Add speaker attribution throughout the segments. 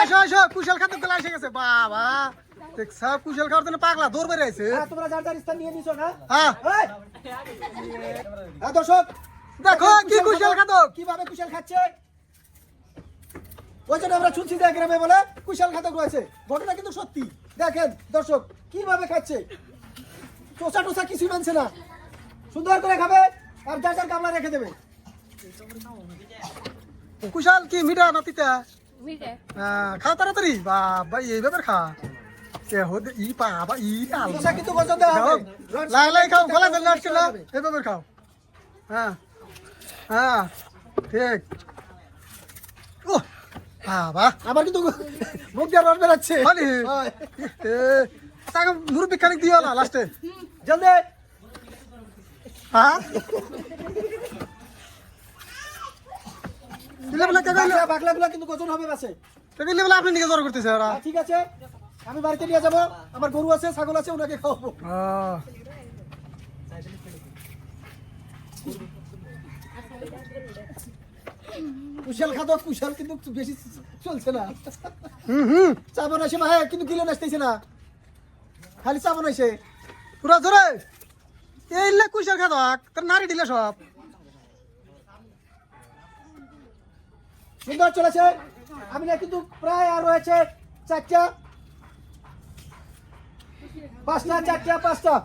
Speaker 1: আসো আসো কুশল খাদ্য গুলো এসে গেছে বাবা দেখ সব কুশল খাওয়ার জন্য পাগলা দৌড় বেড়ে আছে
Speaker 2: তোমরা যার যার স্থান নিয়ে নিছো না
Speaker 1: হ্যাঁ
Speaker 2: দর্শক
Speaker 1: দেখো কি কুশল খাদ্য
Speaker 2: কিভাবে কুশল খাচ্ছে ওই জন্য আমরা শুনছি যে গ্রামে বলে কুশল খাদ্য রয়েছে ঘটনা কিন্তু সত্যি দেখেন দর্শক কিভাবে খাচ্ছে টোসা টোসা কিছুই মানছে না সুন্দর করে খাবে আর যার যার গামলা রেখে দেবে
Speaker 1: কুশল কি মিঠা নাতিটা
Speaker 3: মিঠে
Speaker 1: খা তাড়াতাড়ি বাবা এই ব্যাপার খা কে হো ই বাবা ই ডাল
Speaker 2: টোসা কিন্তু বজন দেওয়া হবে
Speaker 1: লাই লাই খাও গলা জল আসছিল এই ব্যাপার খাও হ্যাঁ হ্যাঁ ঠিক ও বাবা
Speaker 2: আমার কিন্তু মুখ দিয়ে রস বেরাচ্ছে
Speaker 1: খালি তাকে মুরব্বি খানিক দিও না লাস্টে
Speaker 2: জলদি
Speaker 1: হ্যাঁ দিলে বলে কে কইলো
Speaker 2: বাগলাগুলো কিন্তু ওজন হবে বাসে
Speaker 1: কে কইলে বলে আপনি নিকে জোর করতেছে ওরা
Speaker 2: ঠিক আছে আমি বাড়িতে নিয়ে যাবো আমার গরু আছে ছাগল আছে ওনাকে খাওয়াবো কুশল খাদক কুশল কিন্তু বেশি চলছে না চাবন আসে ভাই কিন্তু কিলো নাচতেছে না খালি চাবন আসে
Speaker 1: পুরা জোরে এইলে কুশল খাদক তোর নারী দিলে সব
Speaker 2: সুন্দর চলেছে আমি না কিন্তু প্রায় আর রয়েছে চারটা পাঁচটা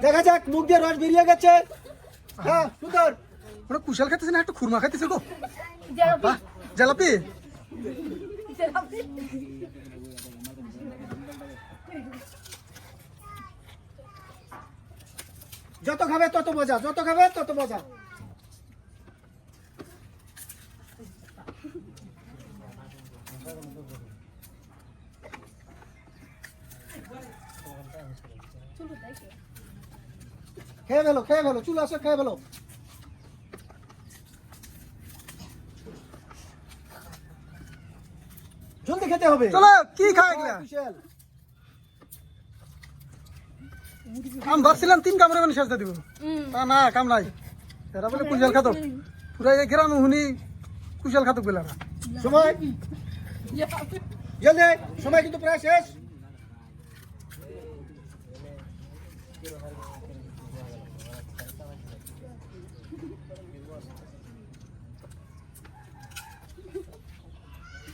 Speaker 2: দেখা যাক মুখ দিয়ে রস বেরিয়ে গেছে হ্যাঁ সুন্দর
Speaker 1: ওরা কুশল খাইতেছে না একটু খুরমা খাইতেছে গো
Speaker 3: জেলাপি
Speaker 1: জালাপি
Speaker 3: জেলাপি
Speaker 2: যত খাবে তত মজা যত খাবে তত মজা খেয়ে ফেলো চুল আসো খেয়ে ফেলো জলদি খেতে হবে
Speaker 1: চলো কি খাই গেলা
Speaker 2: কুশল
Speaker 1: আমি ভাবছিলাম 3 কামড়ে মানে সাজতে দিব তা না কাম নাই এরা বলে কুশল খাদক পুরা এই গ্রাম হুনি কুশল খাদক বলে না
Speaker 2: সময় জলদি সময় কিন্তু প্রায় শেষ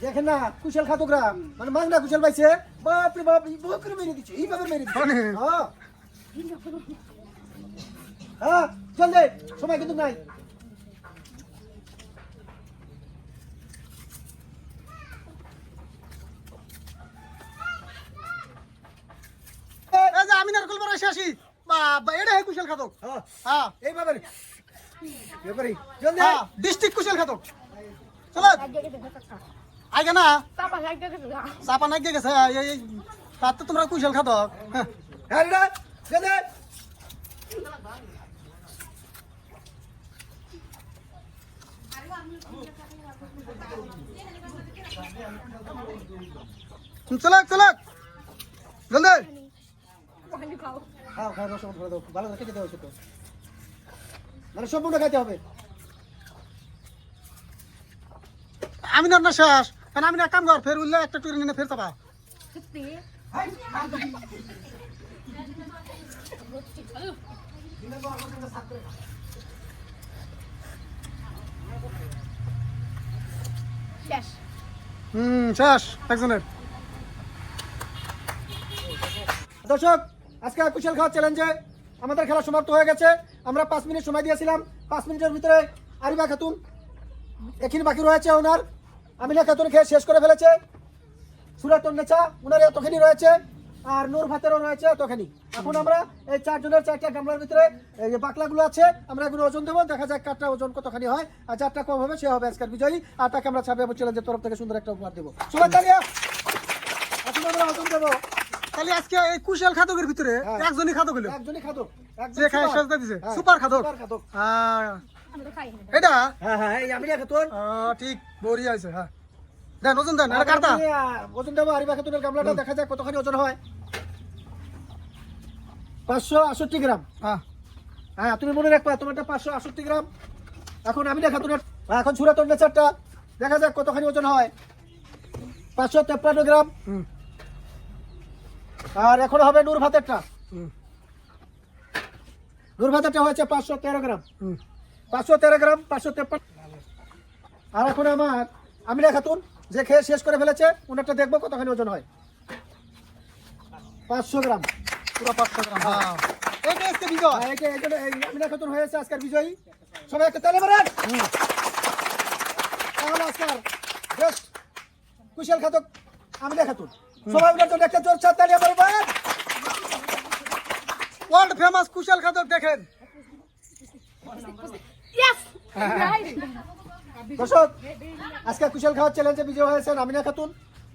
Speaker 2: দেখেন না কুশল খাদকরা মানে মাংনা কুশল পাইছে বাপরে বাপ বকরে মেরে দিচ্ছে এইভাবে মেরে দিচ্ছে হ্যাঁ হ্যাঁ জলদি সময় কিন্তু নাই
Speaker 1: এই যে আমি নারকল বড় এসে আসি বাবা এটা হে কুশল খাদক হ্যাঁ
Speaker 2: এইভাবে এবারে জলদি
Speaker 1: হ্যাঁ ডিস্ট্রিক্ট কুশল খাদক চলো আগে না
Speaker 3: তারপর একটা কিছু
Speaker 1: চাপা নাকি গেছে এই তাতে তোমরা কুশল খাদক হ্যাঁ
Speaker 2: হ্যাঁ জলদি
Speaker 1: চলো চলো জলদি
Speaker 3: পানি খাও
Speaker 2: খাও খাও রসম করে দাও ভালো করে খেতে দাও তো মানে সম্পূর্ণ খাইতে হবে
Speaker 1: আমি না শেষ কারণ আমি না কাম কর ফের উঠলে একটা টুরি নিয়ে ফের চাপা
Speaker 3: সত্যি শেষ
Speaker 1: শেষ একজনের
Speaker 2: দর্শক আজকে কুশল খাওয়া চ্যালেঞ্জে আমাদের খেলা সমাপ্ত হয়ে গেছে আমরা 5 মিনিট সময় দিয়েছিলাম 5 মিনিটের ভিতরে আরিবা খাতুন এখানে বাকি রয়েছে ওনার আমিনা খাতুন খেয়ে শেষ করে ফেলেছে সুরাতন নেচা ওনার এতখানি রয়েছে আর নূর ভাতেরও রয়েছে এতখানি এখন আমরা এই 4 জনের 4টা গামলার ভিতরে এই যে বাকলাগুলো আছে আমরা এগুলো ওজন দেবো দেখা যাক কাঠটা ওজন কতখানি হয় আর যারটা কম হবে সে হবে আজকের বিজয়ী আর তাকে আমরা ছাপিয়ে চ্যালেঞ্জের তরফ থেকে সুন্দর একটা উপহার দেবো সবাই তালিয়া এখন আমরা ওজন দেবো
Speaker 1: তাহলে আজকে এই কুশল খাদকের ভিতরে একজনই খাদক হলো
Speaker 2: একজনই খাদক
Speaker 1: যে খায় সাজতে দিছে সুপার খাদক
Speaker 3: আমরা খাই না
Speaker 1: এটা
Speaker 2: হ্যাঁ এই আমিনা খাতুন
Speaker 1: ঠিক বড়ি আছে হ্যাঁ দেন ওজন দেন এটা কাটতা
Speaker 2: ওজন দেবো আরিবা খাতুনের গামলাটা দেখা যাক কতখানি ওজন হয় 568 গ্রাম
Speaker 1: হ্যাঁ
Speaker 2: হ্যাঁ তুমি মনে রাখবা তোমারটা 568 গ্রাম এখন আমিনা খাতুনের এখন সুরাতন নেচারটা দেখা যাক কতখানি ওজন হয় 553 গ্রাম।
Speaker 1: হুম
Speaker 2: আর এখন হবে নূর ভাতেরটা।
Speaker 1: হুম
Speaker 2: নূর ভাতেরটা হয়েছে 513 গ্রাম।
Speaker 1: হুম
Speaker 2: 513 গ্রাম, 553। আর এখন আমার আমিনা খাতুন যে খেয়ে শেষ করে ফেলেছে, ওনারটা দেখবো কতখানি ওজন হয়। 500 গ্রাম।
Speaker 1: পুরো 500 গ্রাম। হ্যাঁ এটা আজকে বিজয়।
Speaker 2: এই আমিনা খাতুন হয়েছে আজকের বিজয়ী। সবাই একটা তালি মারেন। তাহলে আজকের বেস্ট কুশল খাতক আমিনা খাতুন। সবাই ওনার জন্য একটা জোর ছাড় তালি মারবেন।
Speaker 1: ওয়ার্ল্ড ফেমাস কুশল খাদক দেখেন।
Speaker 3: Yes!
Speaker 2: দর্শক, আজকে কুশল খাওয়ার চ্যালেঞ্জে বিজয় হয়েছেন আমিনা খাতুন।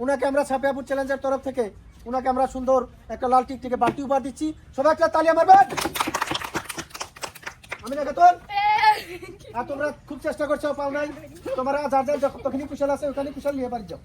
Speaker 2: উনাকে আমরা ছাপিয়াপুর চ্যালেঞ্জের তরফ থেকে উনাকে আমরা সুন্দর একটা লাল টিকটিকে বালতি উপহার দিচ্ছি। সবাই একটা তালি মারবেন। আমিনা খাতুন, আর তোমরা খুব চেষ্টা করছো, পাও নাই। তোমরা যার যার যতখানি কুশল আছে ওখানে কুশল নিয়ে বাড়ি যাও।